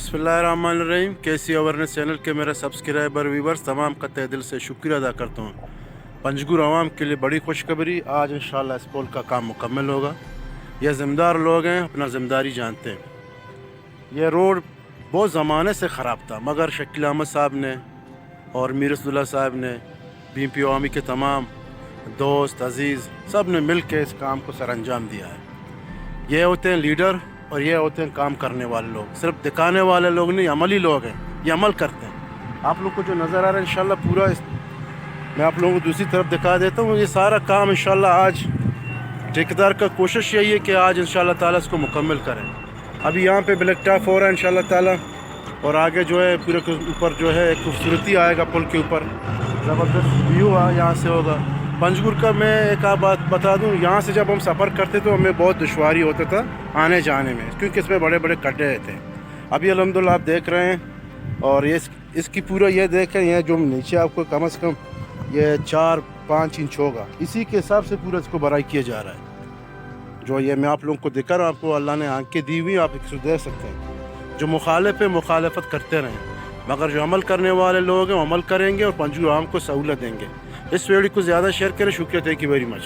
बिस्मिल्लाहिर्रहमानिर्रहीम। केसी awareness channel के मेरे सब्सक्राइबर व्यूवर्स तमाम का तहे दिल से शुक्रिया अदा करता हूँ। पंजगुर आवाम के लिए बड़ी खुशखबरी, आज इंशाल्लाह इस पुल का काम मुकम्मल होगा। यह ज़िम्मेदार लोग हैं, अपना ज़िम्मेदारी जानते हैं। यह रोड बहुत ज़माने से ख़राब था, मगर शकील अहमद साहब ने और मीर रसूलुल्लाह साहब ने, BNP आवामी के तमाम दोस्त अजीज़ सब ने मिल के इस काम को सर अंजाम दिया है। ये होते हैं लीडर और ये होते हैं काम करने वाले लोग। सिर्फ दिखाने वाले लोग नहीं, अमली लोग हैं, ये अमल करते हैं। आप लोग को जो नज़र आ रहा है इंशाल्लाह पूरा मैं आप लोगों को दूसरी तरफ दिखा देता हूँ। ये सारा काम इंशाल्लाह आज ठेकेदार का कोशिश यही है कि आज इंशाल्लाह ताला इसको मुकम्मल करें। अभी यहाँ पे ब्लैक टॉप हो रहा है इंशाल्लाह ताला, और आगे जो है पूरे ऊपर जो है एक खूबसूरती आएगा। पुल के ऊपर ज़बरदस्त व्यू यहाँ से होगा। पंजगुर का मैं एक बात बता दूं, यहाँ से जब हम सफ़र करते तो हमें बहुत दुश्वारी होता था आने जाने में, क्योंकि इसमें बड़े बड़े गड्ढे थे। अभी अल्हम्दुलिल्लाह आप देख रहे हैं, और ये इसकी पूरा ये देखें, ये जो नीचे आपको कम से कम ये 4-5 इंच होगा, इसी के हिसाब से पूरा इसको बराई किया जा रहा है। जो ये मैं आप लोगों को दिखा रहा हूँ, आपको अल्लाह ने आंखें दी हुई, आप इसको देख सकते हैं। जो मुखालिफ है मुखालफत करते रहें, मगर जो अमल करने वाले लोग हैं वो अमल करेंगे और पंजगुर आवाम को सहूलत देंगे। इस वीडियो को ज़्यादा शेयर करें। शुक्रिया, थैंक यू वेरी मच।